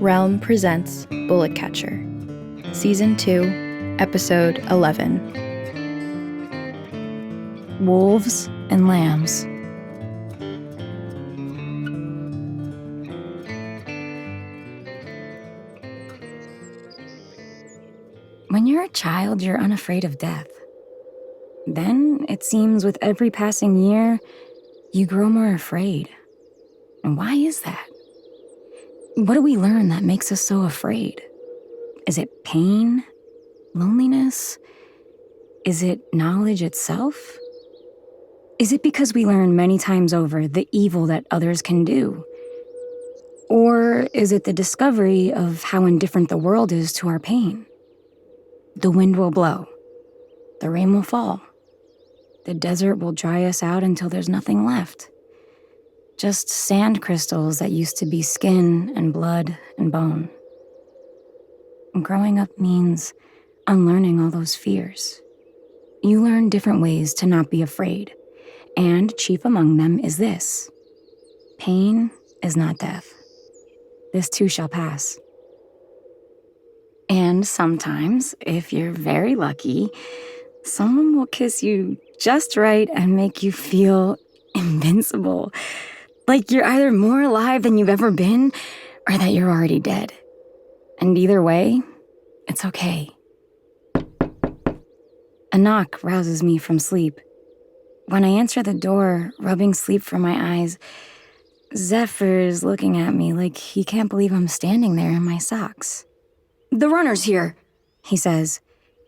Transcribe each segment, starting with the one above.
Realm presents Bullet Catcher, Season 2, Episode 11. Wolves and Lambs. When you're a child, you're unafraid of death. Then, it seems with every passing year, you grow more afraid. And why is that? What do we learn that makes us so afraid? Is it pain? Loneliness? Is it knowledge itself? Is it because we learn many times over the evil that others can do? Or is it the discovery of how indifferent the world is to our pain? The wind will blow. The rain will fall. The desert will dry us out until there's nothing left. Just sand crystals that used to be skin and blood and bone. And growing up means unlearning all those fears. You learn different ways to not be afraid, and chief among them is this: pain is not death. This too shall pass. And sometimes, if you're very lucky, someone will kiss you just right and make you feel invincible. Like you're either more alive than you've ever been, or that you're already dead. And either way, it's okay. A knock rouses me from sleep. When I answer the door, rubbing sleep from my eyes, Zephyr's looking at me like he can't believe I'm standing there in my socks. "The runner's here," he says.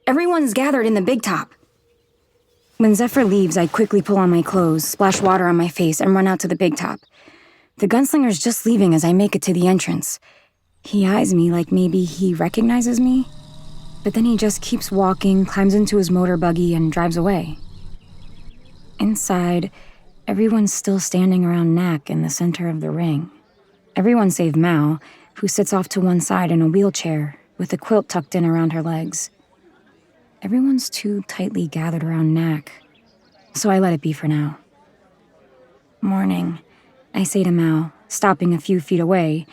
"Everyone's gathered in the big top." When Zephyr leaves, I quickly pull on my clothes, splash water on my face, and run out to the big top. The gunslinger's just leaving as I make it to the entrance. He eyes me like maybe he recognizes me, but then he just keeps walking, climbs into his motor buggy, and drives away. Inside, everyone's still standing around Nak in the center of the ring. Everyone save Mal, who sits off to one side in a wheelchair with a quilt tucked in around her legs. Everyone's too tightly gathered around Nak, so I let it be for now. "Morning," I say to Mal, stopping a few feet away,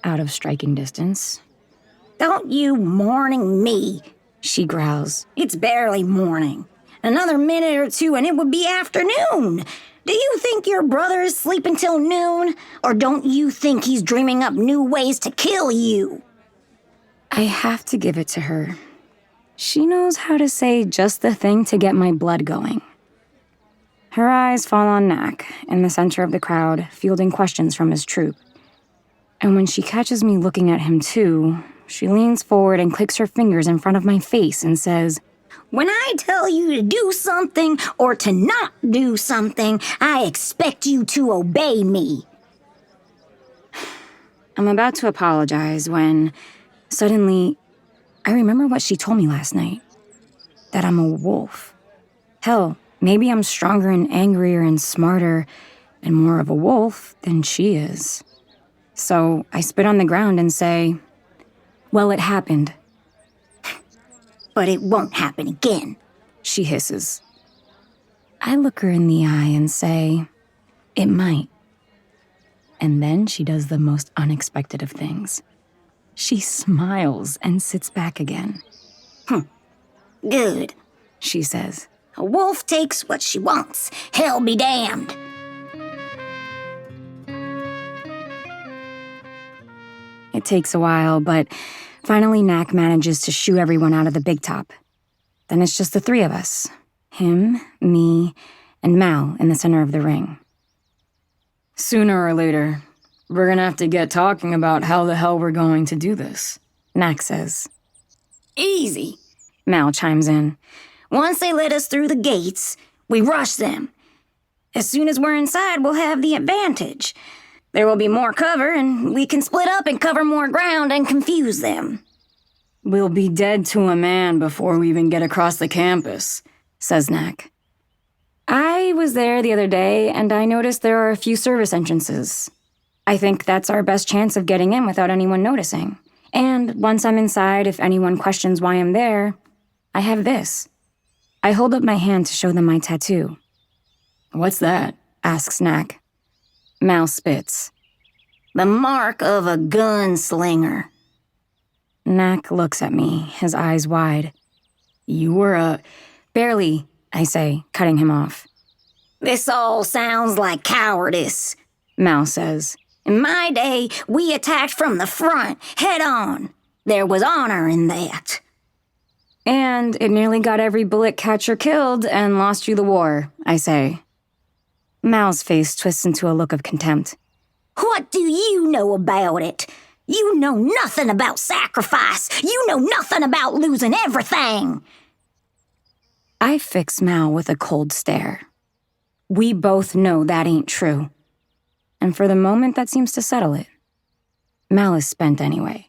out of striking distance. "Don't you morning me," she growls. "It's barely morning. Another minute or two and it would be afternoon. Do you think your brother is sleeping till noon? Or don't you think he's dreaming up new ways to kill you?" I have to give it to her. She knows how to say just the thing to get my blood going. Her eyes fall on Nak, in the center of the crowd, fielding questions from his troop. And when she catches me looking at him too, she leans forward and clicks her fingers in front of my face and says, "When I tell you to do something or to not do something, I expect you to obey me." I'm about to apologize when, suddenly, I remember what she told me last night. That I'm a wolf. Hell, maybe I'm stronger and angrier and smarter and more of a wolf than she is. So I spit on the ground and say, "Well, it happened." "But it won't happen again," she hisses. I look her in the eye and say, "It might." And then she does the most unexpected of things. She smiles and sits back again. "Good," she says. "A wolf takes what she wants. Hell be damned." It takes a while, but finally Nak manages to shoo everyone out of the big top. Then it's just the three of us. Him, me, and Mal in the center of the ring. "Sooner or later, we're gonna have to get talking about how the hell we're going to do this," Nak says. "Easy," Mal chimes in. "Once they let us through the gates, we rush them. As soon as we're inside, we'll have the advantage. There will be more cover, and we can split up and cover more ground and confuse them." "We'll be dead to a man before we even get across the campus," says Nak. "I was there the other day, and I noticed there are a few service entrances. I think that's our best chance of getting in without anyone noticing. And once I'm inside, if anyone questions why I'm there, I have this." I hold up my hand to show them my tattoo. "What's that?" asks Nak. Mal spits. The mark of a gunslinger. Nak looks at me, his eyes wide. You were Barely, I say, cutting him off. This all sounds like cowardice, Mal says. In my day, we attacked from the front, head on. There was honor in that. And it nearly got every bullet catcher killed and lost you the war, I say. Mal's face twists into a look of contempt. What do you know about it? You know nothing about sacrifice. You know nothing about losing everything. I fix Mal with a cold stare. We both know that ain't true. And for the moment, that seems to settle it. Mal is spent anyway.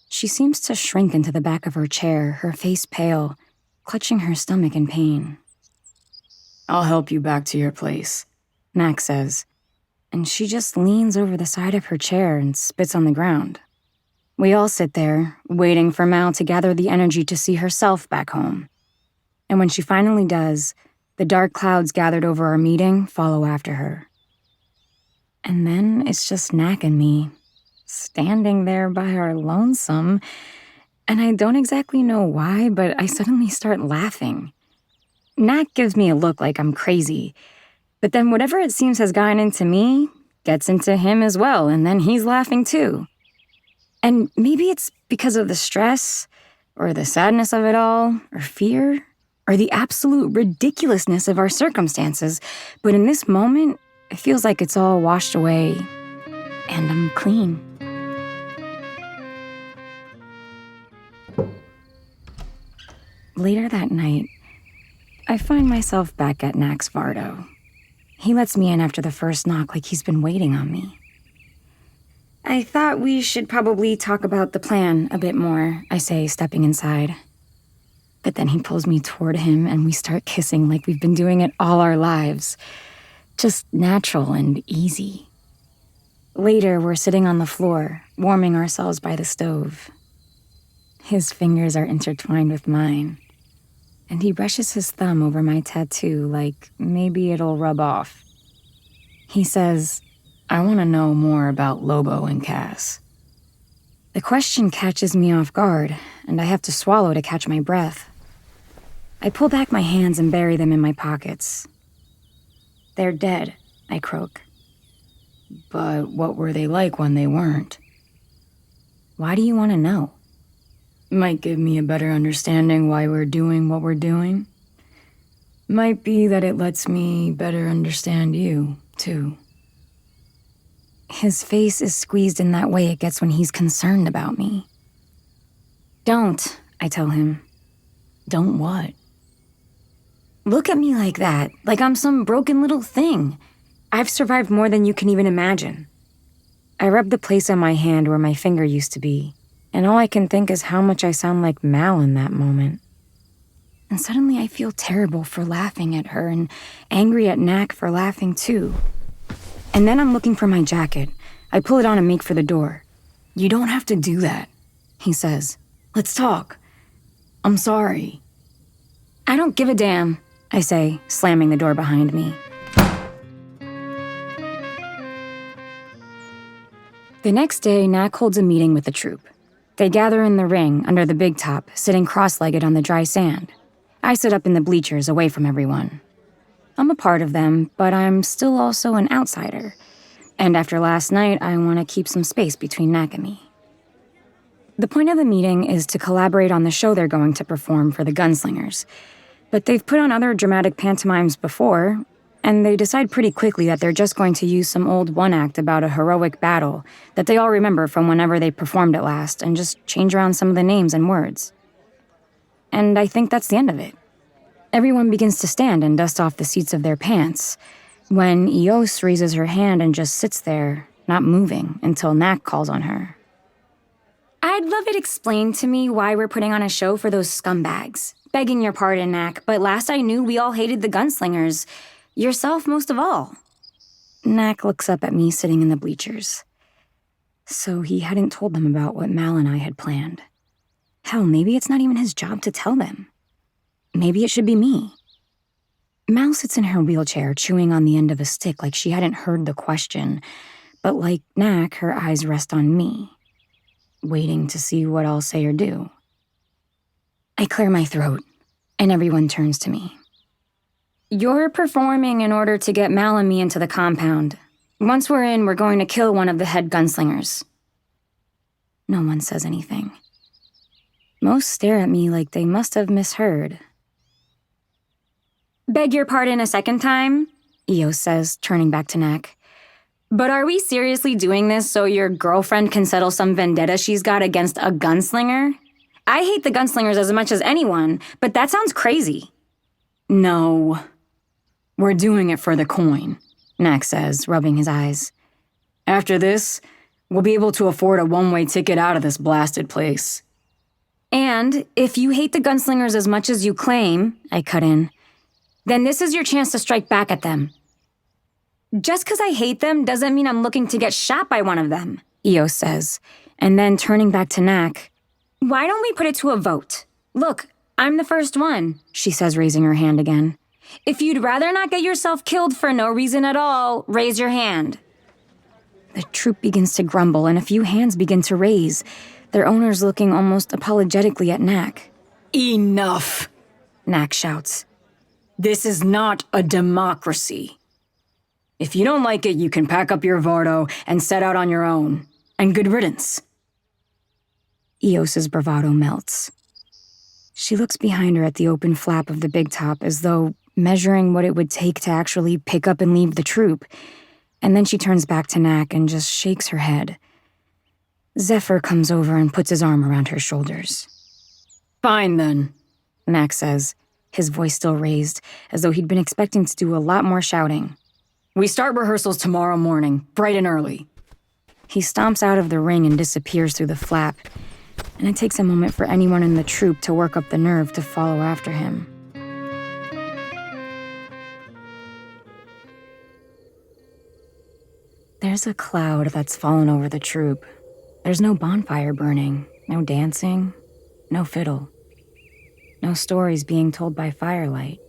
She seems to shrink into the back of her chair, her face pale, clutching her stomach in pain. I'll help you back to your place, Nak says, and she just leans over the side of her chair and spits on the ground. We all sit there, waiting for Mal to gather the energy to see herself back home. And when she finally does, the dark clouds gathered over our meeting follow after her. And then it's just Nak and me, standing there by our lonesome, and I don't exactly know why, but I suddenly start laughing. Nak gives me a look like I'm crazy, but then whatever it seems has gotten into me gets into him as well, and then he's laughing too. And maybe it's because of the stress, or the sadness of it all, or fear, or the absolute ridiculousness of our circumstances, but in this moment, it feels like it's all washed away, and I'm clean. Later that night, I find myself back at Nak's Vardo. He lets me in after the first knock like he's been waiting on me. I thought we should probably talk about the plan a bit more, I say, stepping inside. But then he pulls me toward him and we start kissing like we've been doing it all our lives. Just natural and easy. Later, we're sitting on the floor, warming ourselves by the stove. His fingers are intertwined with mine, and he brushes his thumb over my tattoo like maybe it'll rub off. He says, I want to know more about Lobo and Cass. The question catches me off guard, and I have to swallow to catch my breath. I pull back my hands and bury them in my pockets. They're dead, I croak. But what were they like when they weren't? Why do you want to know? Might give me a better understanding why we're doing what we're doing. Might be that it lets me better understand you, too. His face is squeezed in that way it gets when he's concerned about me. Don't, I tell him. Don't what? Look at me like that, like I'm some broken little thing. I've survived more than you can even imagine. I rub the place on my hand where my finger used to be, and all I can think is how much I sound like Mal in that moment. And suddenly I feel terrible for laughing at her and angry at Nak for laughing too. And then I'm looking for my jacket. I pull it on and make for the door. You don't have to do that, he says. Let's talk. I'm sorry. I don't give a damn, I say, slamming the door behind me. The next day, Nak holds a meeting with the troop. They gather in the ring under the big top, sitting cross-legged on the dry sand. I sit up in the bleachers away from everyone. I'm a part of them, but I'm still also an outsider. And after last night, I want to keep some space between Nak and me. The point of the meeting is to collaborate on the show they're going to perform for the gunslingers. But they've put on other dramatic pantomimes before, and they decide pretty quickly that they're just going to use some old one-act about a heroic battle that they all remember from whenever they performed it last and just change around some of the names and words. And I think that's the end of it. Everyone begins to stand and dust off the seats of their pants, when Eos raises her hand and just sits there, not moving, until Nak calls on her. I'd love it explained to me why we're putting on a show for those scumbags. Begging your pardon, Nak, but last I knew we all hated the gunslingers. Yourself most of all. Nak looks up at me sitting in the bleachers. So he hadn't told them about what Mal and I had planned. Hell, maybe it's not even his job to tell them. Maybe it should be me. Mal sits in her wheelchair, chewing on the end of a stick like she hadn't heard the question, But like Knack, her eyes rest on me, waiting to see what I'll say or do. I clear my throat, and everyone turns to me. You're performing in order to get Mal and me into the compound. Once we're in, we're going to kill one of the head gunslingers. No one says anything. Most stare at me like they must have misheard. Beg your pardon a second time, Eos says, turning back to Knack. But are we seriously doing this so your girlfriend can settle some vendetta she's got against a gunslinger? I hate the gunslingers as much as anyone, but that sounds crazy. No. We're doing it for the coin, Knack says, rubbing his eyes. After this, we'll be able to afford a one-way ticket out of this blasted place. And if you hate the gunslingers as much as you claim, I cut in, then this is your chance to strike back at them. Just because I hate them doesn't mean I'm looking to get shot by one of them, Eos says, and then turning back to Knack, why don't we put it to a vote? Look, I'm the first one, she says, raising her hand again. If you'd rather not get yourself killed for no reason at all, raise your hand. The troop begins to grumble and a few hands begin to raise, their owners looking almost apologetically at Knack. Enough, Knack shouts. This is not a democracy. If you don't like it, you can pack up your Vardo and set out on your own. And good riddance. Eos's bravado melts. She looks behind her at the open flap of the big top as though measuring what it would take to actually pick up and leave the troop, and then she turns back to Knack and just shakes her head. Zephyr comes over and puts his arm around her shoulders. Fine then, Knack says, his voice still raised, as though he'd been expecting to do a lot more shouting. We start rehearsals tomorrow morning, bright and early. He stomps out of the ring and disappears through the flap, and it takes a moment for anyone in the troop to work up the nerve to follow after him. There's a cloud that's fallen over the troop. There's no bonfire burning, no dancing, no fiddle. No stories being told by firelight.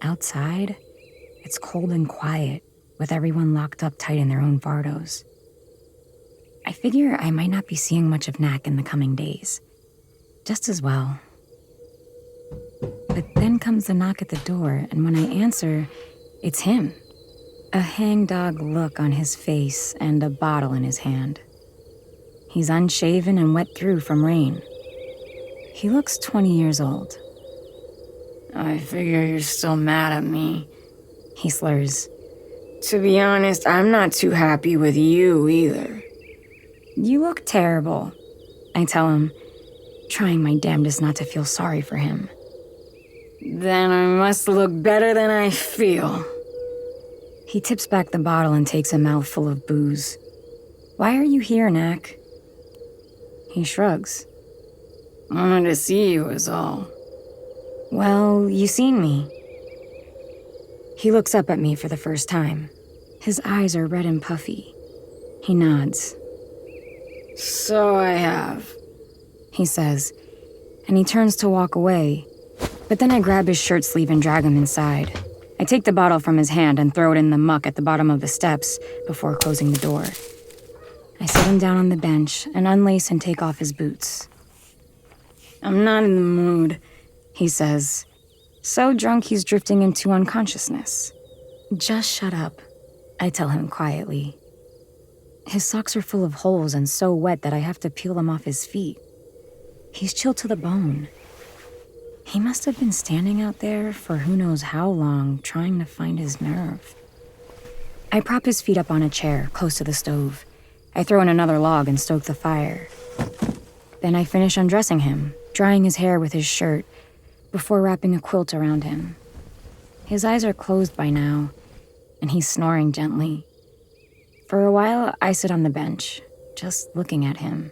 Outside, it's cold and quiet, with everyone locked up tight in their own Vardos. I figure I might not be seeing much of Knack in the coming days. Just as well. But then comes the knock at the door, and when I answer, it's him. A hangdog look on his face and a bottle in his hand. He's unshaven and wet through from rain. He looks 20 years old. I figure you're still mad at me, he slurs. To be honest, I'm not too happy with you either. You look terrible, I tell him, trying my damnedest not to feel sorry for him. Then I must look better than I feel. He tips back the bottle and takes a mouthful of booze. Why are you here, Knack? He shrugs. Wanted to see you is all. Well, you seen me. He looks up at me for the first time. His eyes are red and puffy. He nods. So I have, he says, and he turns to walk away. But then I grab his shirt sleeve and drag him inside. I take the bottle from his hand and throw it in the muck at the bottom of the steps before closing the door. I sit him down on the bench and unlace and take off his boots. I'm not in the mood, he says, so drunk he's drifting into unconsciousness. Just shut up, I tell him quietly. His socks are full of holes and so wet that I have to peel them off his feet. He's chilled to the bone. He must have been standing out there for who knows how long, trying to find his nerve. I prop his feet up on a chair, close to the stove. I throw in another log and stoke the fire. Then I finish undressing him, drying his hair with his shirt, before wrapping a quilt around him. His eyes are closed by now, and he's snoring gently. For a while, I sit on the bench, just looking at him.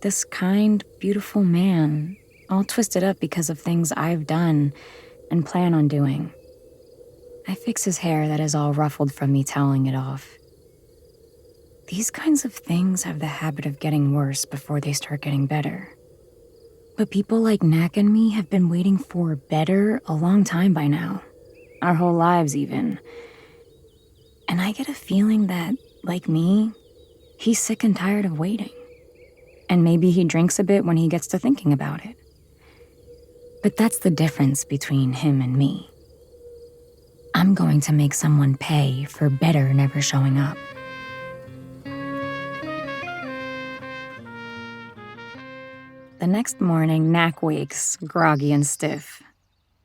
This kind, beautiful man, all twisted up because of things I've done and plan on doing. I fix his hair that is all ruffled from me toweling it off. These kinds of things have the habit of getting worse before they start getting better. But people like Knack and me have been waiting for better a long time by now. Our whole lives, even. And I get a feeling that, like me, he's sick and tired of waiting. And maybe he drinks a bit when he gets to thinking about it. But that's the difference between him and me. I'm going to make someone pay for better never showing up. The next morning, Knack wakes, groggy and stiff.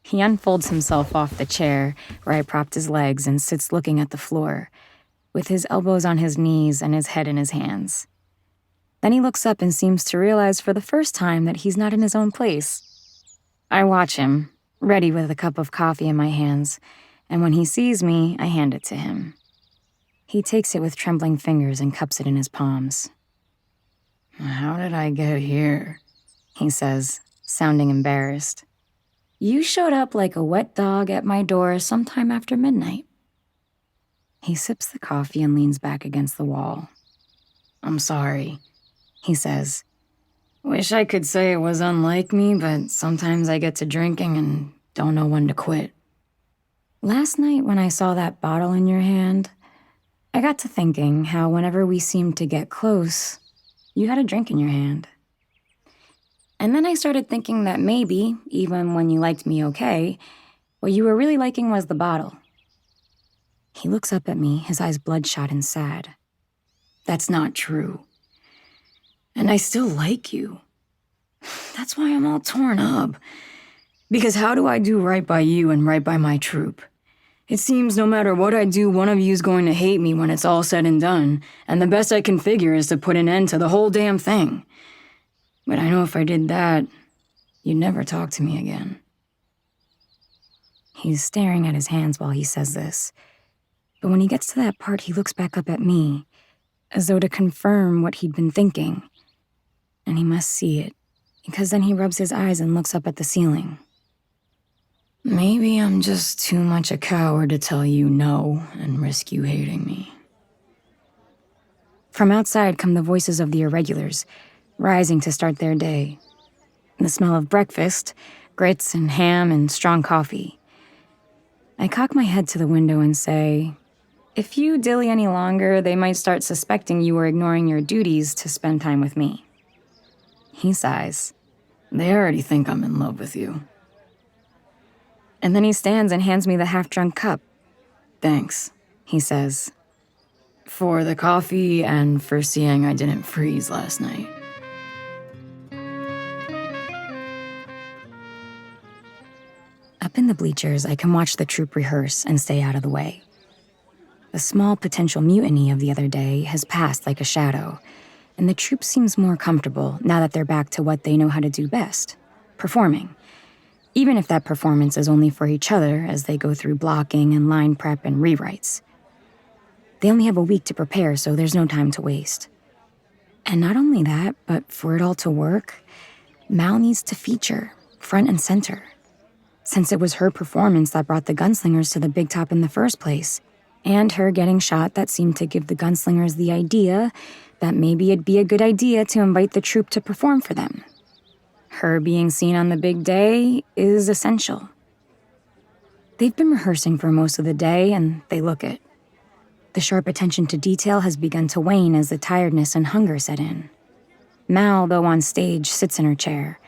He unfolds himself off the chair where I propped his legs and sits looking at the floor, with his elbows on his knees and his head in his hands. Then he looks up and seems to realize for the first time that he's not in his own place. I watch him, ready with a cup of coffee in my hands, and when he sees me, I hand it to him. He takes it with trembling fingers and cups it in his palms. "How did I get here?" he says, sounding embarrassed. "You showed up like a wet dog at my door sometime after midnight." He sips the coffee and leans back against the wall. "I'm sorry," he says. "Wish I could say it was unlike me, but sometimes I get to drinking and don't know when to quit." Last night when I saw that bottle in your hand, I got to thinking how whenever we seemed to get close, you had a drink in your hand. And then I started thinking that maybe, even when you liked me okay, what you were really liking was the bottle. He looks up at me, his eyes bloodshot and sad. "That's not true. And I still like you. That's why I'm all torn up. Because how do I do right by you and right by my troop? It seems no matter what I do, one of you's going to hate me when it's all said and done, and the best I can figure is to put an end to the whole damn thing. But I know if I did that, you'd never talk to me again." He's staring at his hands while he says this, but when he gets to that part, he looks back up at me, as though to confirm what he'd been thinking. And he must see it, because then he rubs his eyes and looks up at the ceiling. "Maybe I'm just too much a coward to tell you no and risk you hating me." From outside come the voices of the irregulars, rising to start their day. The smell of breakfast, grits and ham and strong coffee. I cock my head to the window and say, "If you dilly any longer, they might start suspecting you were ignoring your duties to spend time with me." He sighs. "They already think I'm in love with you." And then he stands and hands me the half-drunk cup. "Thanks," he says. "For the coffee and for seeing I didn't freeze last night." Up in the bleachers, I can watch the troop rehearse and stay out of the way. The small potential mutiny of the other day has passed like a shadow, and the troop seems more comfortable now that they're back to what they know how to do best, performing. Even if that performance is only for each other as they go through blocking and line prep and rewrites. They only have a week to prepare, so there's no time to waste. And not only that, but for it all to work, Mal needs to feature, front and center. Since it was her performance that brought the gunslingers to the big top in the first place, and her getting shot that seemed to give the gunslingers the idea that maybe it'd be a good idea to invite the troop to perform for them. Her being seen on the big day is essential. They've been rehearsing for most of the day, and they look it. The sharp attention to detail has begun to wane as the tiredness and hunger set in. Mal, though on stage, sits in her chair,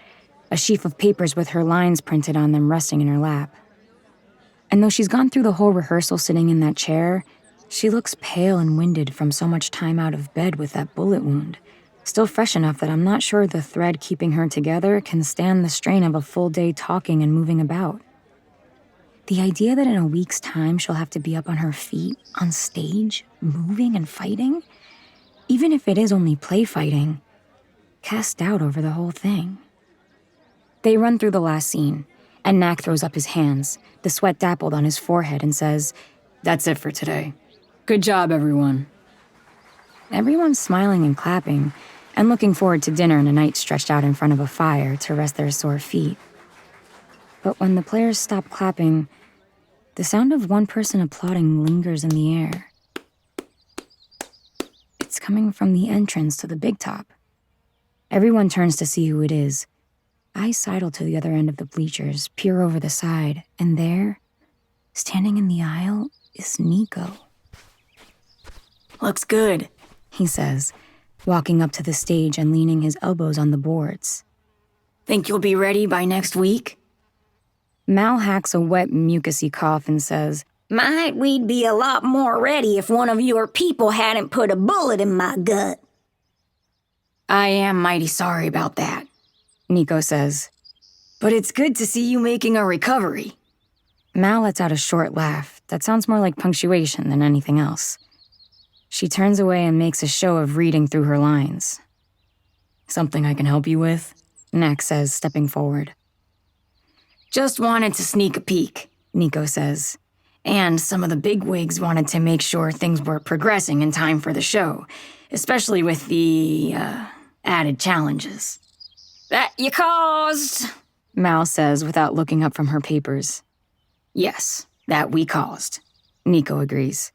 a sheaf of papers with her lines printed on them resting in her lap. And though she's gone through the whole rehearsal sitting in that chair, she looks pale and winded from so much time out of bed with that bullet wound, still fresh enough that I'm not sure the thread keeping her together can stand the strain of a full day talking and moving about. The idea that in a week's time she'll have to be up on her feet, on stage, moving and fighting, even if it is only play fighting, casts doubt over the whole thing. They run through the last scene, and Knack throws up his hands, the sweat dappled on his forehead, and says, "That's it for today. Good job, everyone." Everyone's smiling and clapping, and looking forward to dinner and a night stretched out in front of a fire to rest their sore feet. But when the players stop clapping, the sound of one person applauding lingers in the air. It's coming from the entrance to the big top. Everyone turns to see who it is. I sidle to the other end of the bleachers, peer over the side, and there, standing in the aisle, is Nikko. Looks good, he says, walking up to the stage and leaning his elbows on the boards. Think you'll be ready by next week? Mal hacks a wet, mucusy cough and says, Might we'd be a lot more ready if one of your people hadn't put a bullet in my gut. I am mighty sorry about that, Nikko says. But it's good to see you making a recovery. Mal lets out a short laugh that sounds more like punctuation than anything else. She turns away and makes a show of reading through her lines. Something I can help you with? Nak says, stepping forward. Just wanted to sneak a peek, Nikko says. And some of the bigwigs wanted to make sure things were progressing in time for the show, especially with the, added challenges. That you caused, Mal says without looking up from her papers. Yes, that we caused, Nikko agrees.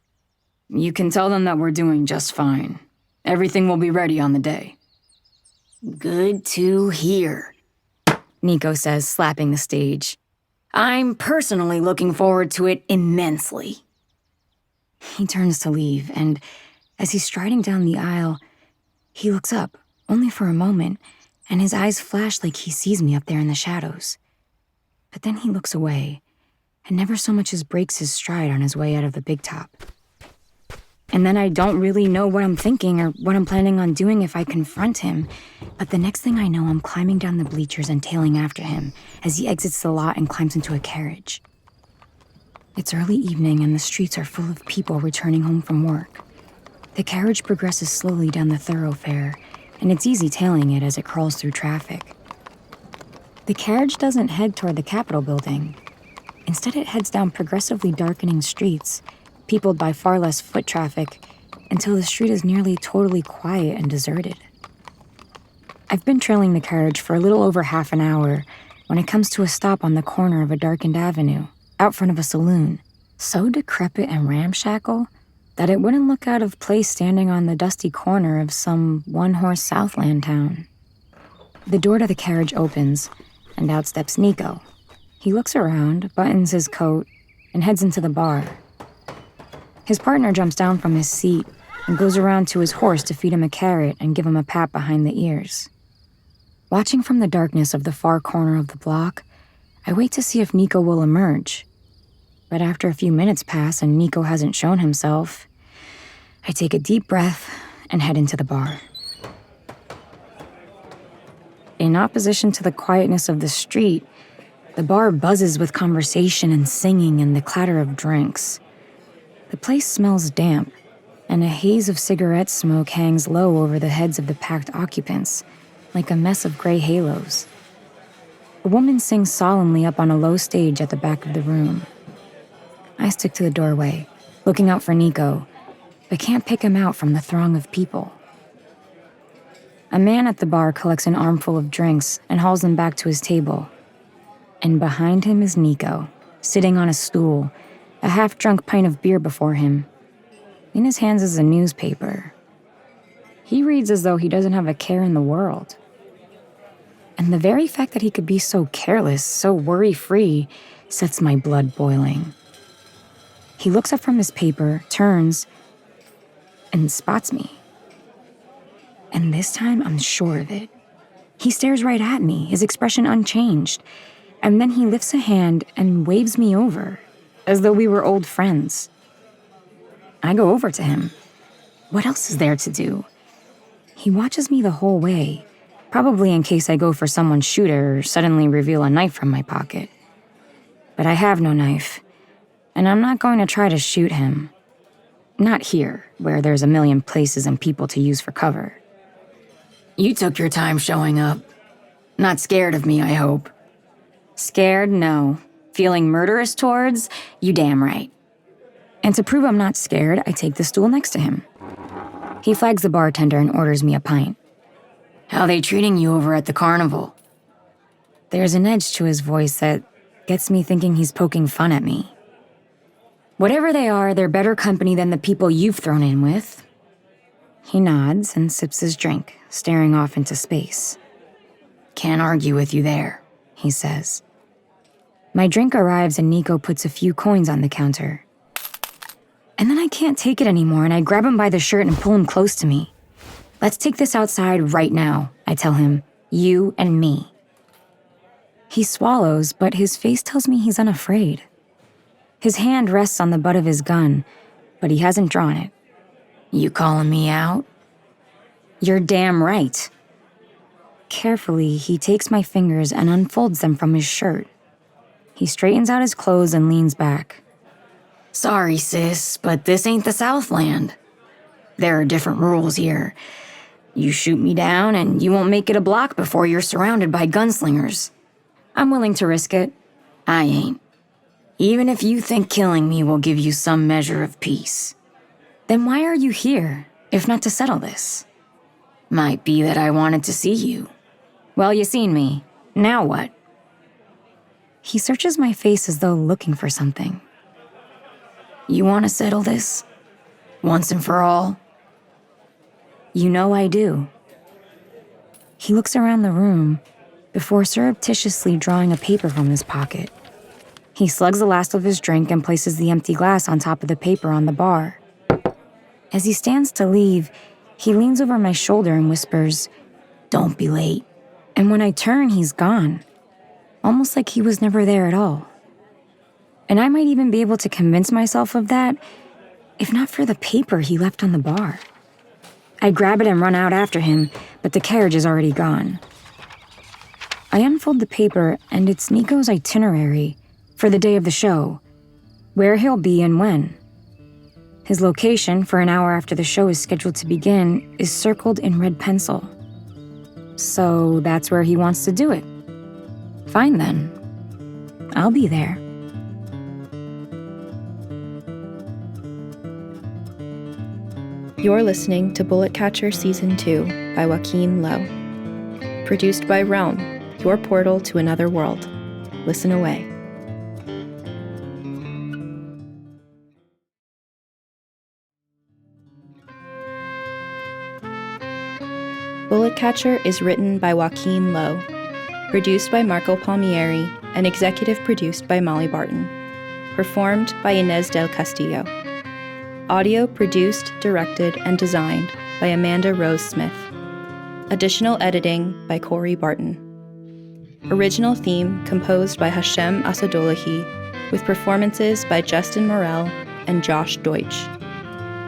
You can tell them that we're doing just fine. Everything will be ready on the day. Good to hear, Nikko says, slapping the stage. I'm personally looking forward to it immensely. He turns to leave, and as he's striding down the aisle, he looks up, only for a moment, and his eyes flash like he sees me up there in the shadows. But then he looks away, and never so much as breaks his stride on his way out of the big top. And then I don't really know what I'm thinking or what I'm planning on doing if I confront him. But the next thing I know, I'm climbing down the bleachers and tailing after him as he exits the lot and climbs into a carriage. It's early evening and the streets are full of people returning home from work. The carriage progresses slowly down the thoroughfare, and it's easy tailing it as it crawls through traffic. The carriage doesn't head toward the Capitol building. Instead, it heads down progressively darkening streets, peopled by far less foot traffic, until the street is nearly totally quiet and deserted. I've been trailing the carriage for a little over half an hour when it comes to a stop on the corner of a darkened avenue, out front of a saloon, so decrepit and ramshackle that it wouldn't look out of place standing on the dusty corner of some one-horse Southland town. The door to the carriage opens, and out steps Nikko. He looks around, buttons his coat, and heads into the bar. His partner jumps down from his seat and goes around to his horse to feed him a carrot and give him a pat behind the ears. Watching from the darkness of the far corner of the block, I wait to see if Nikko will emerge. But after a few minutes pass and Nikko hasn't shown himself, I take a deep breath and head into the bar. In opposition to the quietness of the street, the bar buzzes with conversation and singing and the clatter of drinks. The place smells damp, and a haze of cigarette smoke hangs low over the heads of the packed occupants, like a mess of gray halos. A woman sings solemnly up on a low stage at the back of the room. I stick to the doorway, looking out for Nikko, but can't pick him out from the throng of people. A man at the bar collects an armful of drinks and hauls them back to his table. And behind him is Nikko, sitting on a stool, a half-drunk pint of beer before him. In his hands is a newspaper. He reads as though he doesn't have a care in the world. And the very fact that he could be so careless, so worry-free, sets my blood boiling. He looks up from his paper, turns, and spots me. And this time, I'm sure of it. He stares right at me, his expression unchanged, and then he lifts a hand and waves me over, as though we were old friends. I go over to him. What else is there to do? He watches me the whole way, probably in case I go for someone's shooter or suddenly reveal a knife from my pocket. But I have no knife, and I'm not going to try to shoot him. Not here, where there's a million places and people to use for cover. You took your time showing up. Not scared of me, I hope. Scared? No. Feeling murderous towards? You damn right. And to prove I'm not scared, I take the stool next to him. He flags the bartender and orders me a pint. How they treating you over at the carnival? There's an edge to his voice that gets me thinking he's poking fun at me. Whatever they are, they're better company than the people you've thrown in with. He nods and sips his drink, staring off into space. Can't argue with you there, he says. My drink arrives and Nikko puts a few coins on the counter. And then I can't take it anymore, and I grab him by the shirt and pull him close to me. Let's take this outside right now, I tell him. You and me. He swallows, but his face tells me he's unafraid. His hand rests on the butt of his gun, but he hasn't drawn it. You calling me out? You're damn right. Carefully, he takes my fingers and unfolds them from his shirt. He straightens out his clothes and leans back. Sorry, sis, but this ain't the Southland. There are different rules here. You shoot me down and you won't make it a block before you're surrounded by gunslingers. I'm willing to risk it. I ain't. Even if you think killing me will give you some measure of peace. Then why are you here, if not to settle this? Might be that I wanted to see you. Well, you seen me. Now what? He searches my face as though looking for something. You want to settle this? Once and for all? You know I do. He looks around the room before surreptitiously drawing a paper from his pocket. He slugs the last of his drink and places the empty glass on top of the paper on the bar. As he stands to leave, he leans over my shoulder and whispers, "Don't be late." And when I turn, he's gone. Almost like he was never there at all. And I might even be able to convince myself of that, if not for the paper he left on the bar. I grab it and run out after him, but the carriage is already gone. I unfold the paper, and it's Nikko's itinerary for the day of the show, where he'll be and when. His location for an hour after the show is scheduled to begin is circled in red pencil. So that's where he wants to do it. Fine then. I'll be there. You're listening to Bullet Catcher Season 2 by Joaquin Lowe. Produced by Realm, your portal to another world. Listen away. Bullet Catcher is written by Joaquin Lowe, produced by Marco Palmieri, and executive produced by Molly Barton. Performed by Inez del Castillo. Audio produced, directed, and designed by Amanda Rose Smith. Additional editing by Corey Barton. Original theme composed by Hashem Asadolahi, with performances by Justin Morel and Josh Deutsch.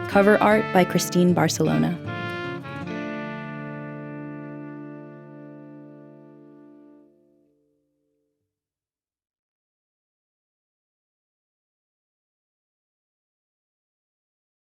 Cover art by Christine Barcelona.